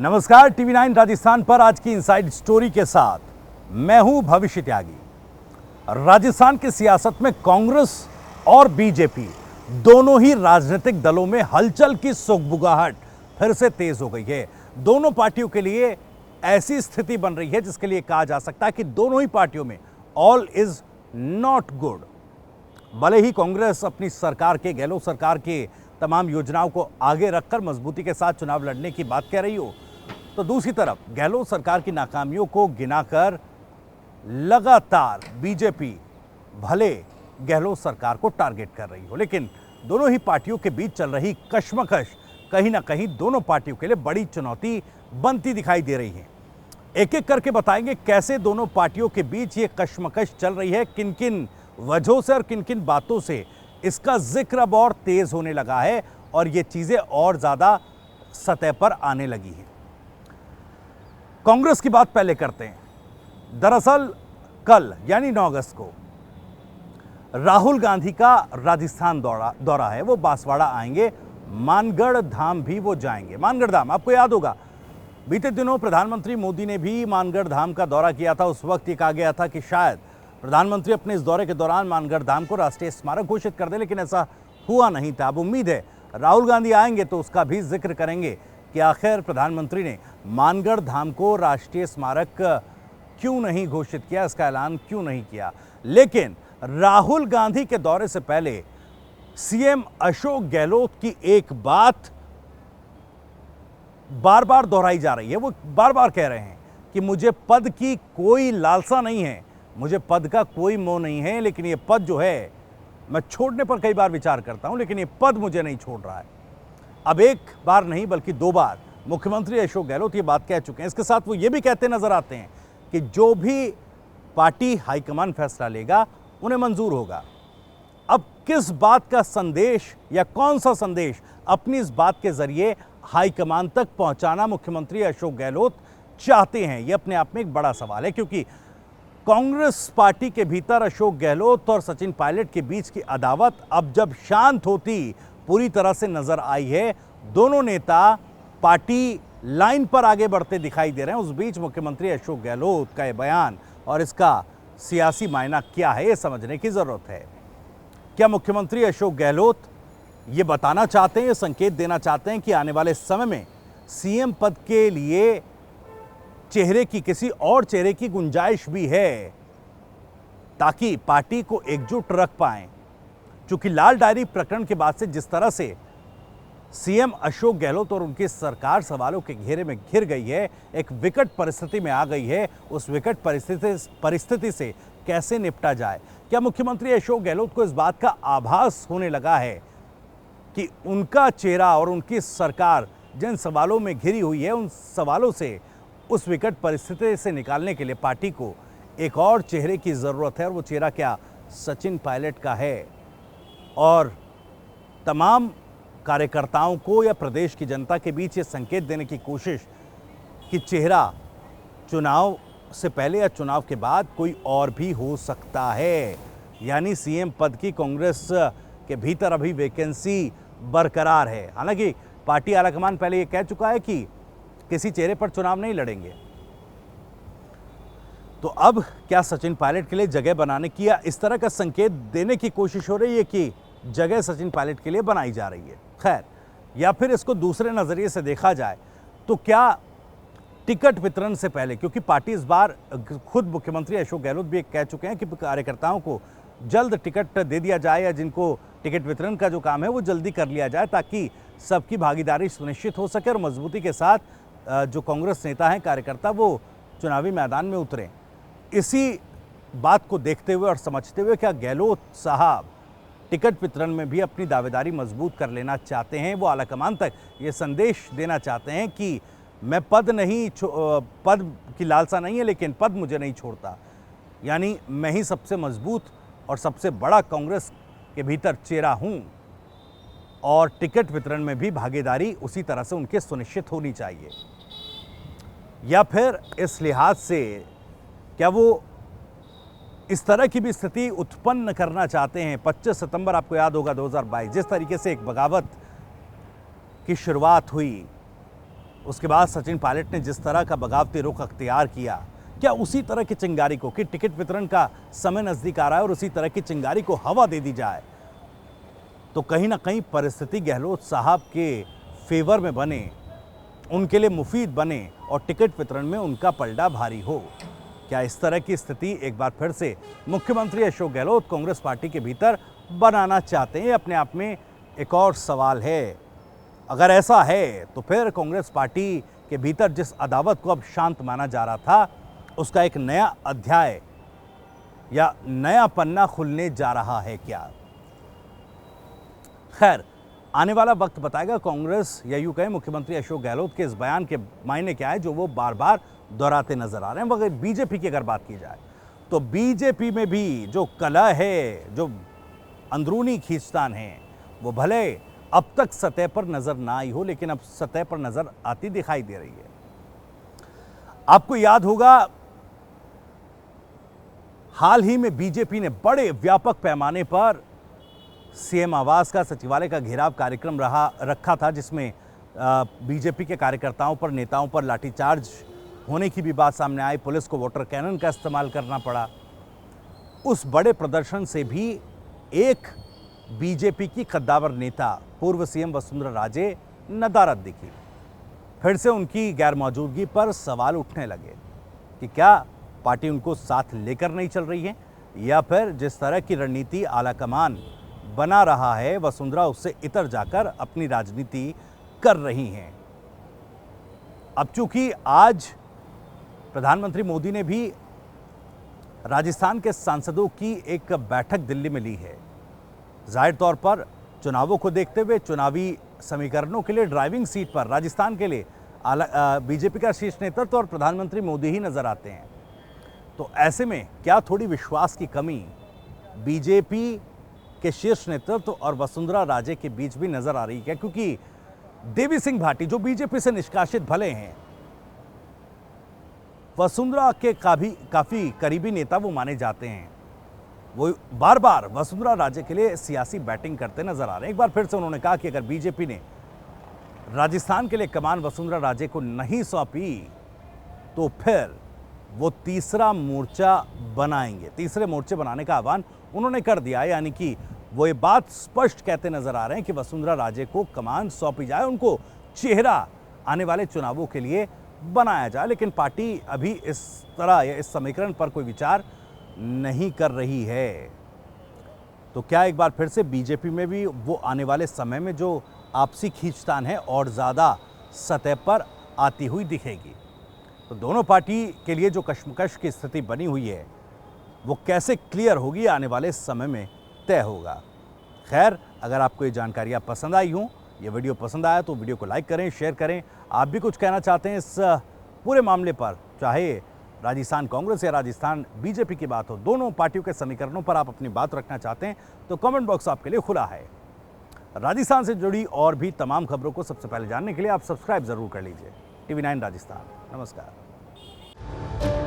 नमस्कार, टीवी 9 राजस्थान पर आज की इनसाइड स्टोरी के साथ मैं हूं भविष्य त्यागी। राजस्थान की सियासत में कांग्रेस और बीजेपी दोनों ही राजनीतिक दलों में हलचल की सुगबुगाहट फिर से तेज हो गई है। दोनों पार्टियों के लिए ऐसी स्थिति बन रही है जिसके लिए कहा जा सकता है कि दोनों ही पार्टियों में ऑल इज नॉट गुड। भले ही कांग्रेस अपनी सरकार के, गहलोत सरकार के तमाम योजनाओं को आगे रखकर मजबूती के साथ चुनाव लड़ने की बात कह रही हो, तो दूसरी तरफ गहलोत सरकार की नाकामियों को गिनाकर लगातार बीजेपी भले गहलोत सरकार को टारगेट कर रही हो, लेकिन दोनों ही पार्टियों के बीच चल रही कश्मकश कहीं ना कहीं दोनों पार्टियों के लिए बड़ी चुनौती बनती दिखाई दे रही है। एक एक करके बताएंगे कैसे दोनों पार्टियों के बीच ये कश्मकश चल रही है, किन किन वजहों से और किन किन बातों से इसका जिक्र अब और तेज होने लगा है और ये चीजें और ज्यादा सतह पर आने लगी हैं। कांग्रेस की बात पहले करते हैं। दरअसल कल यानी 9 अगस्त को राहुल गांधी का राजस्थान दौरा है। वो बांसवाड़ा आएंगे, मानगढ़ धाम भी वो जाएंगे। मानगढ़ धाम आपको याद होगा, बीते दिनों प्रधानमंत्री मोदी ने भी मानगढ़ धाम का दौरा किया था। उस वक्त ये कहा गया था कि शायद प्रधानमंत्री अपने इस दौरे के दौरान मानगढ़ धाम को राष्ट्रीय स्मारक घोषित कर दे, लेकिन ऐसा हुआ नहीं था। अब उम्मीद है राहुल गांधी आएंगे तो उसका भी जिक्र करेंगे कि आखिर प्रधानमंत्री ने मानगढ़ धाम को राष्ट्रीय स्मारक क्यों नहीं घोषित किया, इसका ऐलान क्यों नहीं किया। लेकिन राहुल गांधी के दौरे से पहले सीएम अशोक गहलोत की एक बात बार बार दोहराई जा रही है। वो बार बार कह रहे हैं कि मुझे पद की कोई लालसा नहीं है, मुझे पद का कोई मोह नहीं है, लेकिन ये पद जो है मैं छोड़ने पर कई बार विचार करता हूं, लेकिन ये पद मुझे नहीं छोड़ रहा है। अब एक बार नहीं बल्कि 2 बार मुख्यमंत्री अशोक गहलोत ये बात कह चुके हैं। इसके साथ वो ये भी कहते नजर आते हैं कि जो भी पार्टी हाईकमान फैसला लेगा उन्हें मंजूर होगा। अब किस बात का संदेश या कौन सा संदेश अपनी इस बात के जरिए हाईकमान तक पहुंचाना मुख्यमंत्री अशोक गहलोत चाहते हैं, यह अपने आप में एक बड़ा सवाल है, क्योंकि कांग्रेस पार्टी के भीतर अशोक गहलोत और सचिन पायलट के बीच की अदावत अब जब शांत होती पूरी तरह से नजर आई है। दोनों नेता पार्टी लाइन पर आगे बढ़ते दिखाई दे रहे हैं। उस बीच मुख्यमंत्री अशोक गहलोत का यह बयान और इसका सियासी मायना क्या है, यह समझने की जरूरत है। क्या मुख्यमंत्री अशोक गहलोत ये बताना चाहते हैं, ये संकेत देना चाहते हैं कि आने वाले समय में सीएम पद के लिए चेहरे की, किसी और चेहरे की गुंजाइश भी है ताकि पार्टी को एकजुट रख पाएं? चूंकि लाल डायरी प्रकरण के बाद से जिस तरह से सीएम अशोक गहलोत और उनकी सरकार सवालों के घेरे में घिर गई है, एक विकट परिस्थिति में आ गई है, उस विकट परिस्थिति से कैसे निपटा जाए? क्या मुख्यमंत्री अशोक गहलोत को इस बात का आभास होने लगा है कि उनका चेहरा और उनकी सरकार जिन सवालों में घिरी हुई है, उन सवालों से, उस विकट परिस्थिति से निकालने के लिए पार्टी को एक और चेहरे की जरूरत है? और वो चेहरा क्या सचिन पायलट का है? और तमाम कार्यकर्ताओं को या प्रदेश की जनता के बीच ये संकेत देने की कोशिश कि चेहरा चुनाव से पहले या चुनाव के बाद कोई और भी हो सकता है, यानी सीएम पद की कांग्रेस के भीतर अभी वैकेंसी बरकरार है। हालांकि पार्टी आलाकमान पहले ये कह चुका है कि किसी चेहरे पर चुनाव नहीं लड़ेंगे। तो अब क्या सचिन पायलट के लिए जगह बनाने की या इस तरह का संकेत देने की कोशिश हो रही है कि जगह सचिन पायलट के लिए बनाई जा रही है? खैर, या फिर इसको दूसरे नजरिए से देखा जाए तो क्या टिकट वितरण से पहले, क्योंकि पार्टी इस बार, खुद मुख्यमंत्री अशोक गहलोत भी कह चुके हैं कि कार्यकर्ताओं को जल्द टिकट दे दिया जाए या जिनको टिकट वितरण का जो काम है वो जल्दी कर लिया जाए ताकि सबकी भागीदारी सुनिश्चित हो सके और मजबूती के साथ जो कांग्रेस नेता हैं, कार्यकर्ता, वो चुनावी मैदान में उतरें। इसी बात को देखते हुए और समझते हुए क्या गहलोत साहब टिकट वितरण में भी अपनी दावेदारी मजबूत कर लेना चाहते हैं? वो आलाकमान तक ये संदेश देना चाहते हैं कि मैं पद की लालसा नहीं है, लेकिन पद मुझे नहीं छोड़ता, यानी मैं ही सबसे मजबूत और सबसे बड़ा कांग्रेस के भीतर चेहरा हूं और टिकट वितरण में भी भागीदारी उसी तरह से उनके सुनिश्चित होनी चाहिए। या फिर इस लिहाज से क्या वो इस तरह की भी स्थिति उत्पन्न करना चाहते हैं? 25 सितंबर आपको याद होगा 2022, जिस तरीके से एक बगावत की शुरुआत हुई उसके बाद सचिन पायलट ने जिस तरह का बगावती रुख अख्तियार किया, क्या उसी तरह की चिंगारी को, कि टिकट वितरण का समय नजदीक आ रहा है और उसी तरह की चिंगारी को हवा दे दी जाए, तो कहीं ना कहीं परिस्थिति गहलोत साहब के फेवर में बने, उनके लिए मुफीद बने और टिकट वितरण में उनका पलड़ा भारी हो। क्या इस तरह की स्थिति एक बार फिर से मुख्यमंत्री अशोक गहलोत कांग्रेस पार्टी के भीतर बनाना चाहते हैं? अपने आप में एक और सवाल है। अगर ऐसा है तो फिर कांग्रेस पार्टी के भीतर जिस अदावत को अब शांत माना जा रहा था, उसका एक नया अध्याय या नया पन्ना खुलने जा रहा है क्या? खैर, आने वाला वक्त बताएगा। कांग्रेस या यूं कहें मुख्यमंत्री अशोक गहलोत के इस बयान के मायने क्या है जो वो बार बार दोहराते नजर आ रहे हैं। मगर बीजेपी की अगर बात की जाए तो बीजेपी में भी जो कलह है, जो अंदरूनी खींचतान है, वो भले अब तक सतह पर नजर ना आई हो, लेकिन अब सतह पर नजर आती दिखाई दे रही है। आपको याद होगा, हाल ही में बीजेपी ने बड़े व्यापक पैमाने पर सीएम आवास का, सचिवालय का घेराव कार्यक्रम रखा था, जिसमें बीजेपी के कार्यकर्ताओं पर, नेताओं पर लाठीचार्ज होने की भी बात सामने आई। पुलिस को वाटर कैनन का इस्तेमाल करना पड़ा। उस बड़े प्रदर्शन से भी एक बीजेपी की कद्दावर नेता, पूर्व सीएम वसुंधरा राजे नदारद दिखी। फिर से उनकी गैरमौजूदगी पर सवाल उठने लगे कि क्या पार्टी उनको साथ लेकर नहीं चल रही है, या फिर जिस तरह की रणनीति आलाकमान बना रहा है वसुंधरा, उससे इतर जाकर अपनी राजनीति कर रही हैं। अब चूंकि आज प्रधानमंत्री मोदी ने भी राजस्थान के सांसदों की एक बैठक दिल्ली में ली है, जाहिर तौर पर चुनावों को देखते हुए, चुनावी समीकरणों के लिए ड्राइविंग सीट पर राजस्थान के लिए बीजेपी का शीर्ष नेतृत्व और प्रधानमंत्री मोदी ही नजर आते हैं। तो ऐसे में क्या थोड़ी विश्वास की कमी बीजेपी के शीर्ष नेतृत्व और वसुंधरा राजे के बीच भी नजर आ रही है? क्योंकि देवी सिंह भाटी जो बीजेपी से निष्कासित भले हैं, वसुंधरा के काफी करीबी नेता वो माने जाते हैं। वो बार बार वसुंधरा राजे के लिए सियासी बैटिंग करते नजर आ रहे हैं। एक बार फिर से उन्होंने कहा कि अगर बीजेपी ने राजस्थान के लिए कमान वसुंधरा राजे को नहीं सौंपी तो फिर वो तीसरा मोर्चा बनाएंगे। तीसरे मोर्चे बनाने का आह्वान उन्होंने कर दिया, यानी कि वो ये बात स्पष्ट कहते नजर आ रहे हैं कि वसुंधरा राजे को कमान सौंपी जाए, उनको चेहरा आने वाले चुनावों के लिए बनाया जाए। लेकिन पार्टी अभी इस तरह या इस समीकरण पर कोई विचार नहीं कर रही है। तो क्या एक बार फिर से बीजेपी में भी वो आने वाले समय में जो आपसी खींचतान है और ज़्यादा सतह पर आती हुई दिखेगी? तो दोनों पार्टी के लिए जो कश्मकश की स्थिति बनी हुई है वो कैसे क्लियर होगी, आने वाले समय में तय होगा। खैर, अगर आपको ये जानकारियाँ पसंद आई हों, ये वीडियो पसंद आया तो वीडियो को लाइक करें, शेयर करें। आप भी कुछ कहना चाहते हैं इस पूरे मामले पर, चाहे राजस्थान कांग्रेस या राजस्थान बीजेपी की बात हो, दोनों पार्टियों के समीकरणों पर आप अपनी बात रखना चाहते हैं तो कमेंट बॉक्स आपके लिए खुला है। राजस्थान से जुड़ी और भी तमाम खबरों को सबसे पहले जानने के लिए आप सब्सक्राइब जरूर कर लीजिए। TV9 राजस्थान। नमस्कार।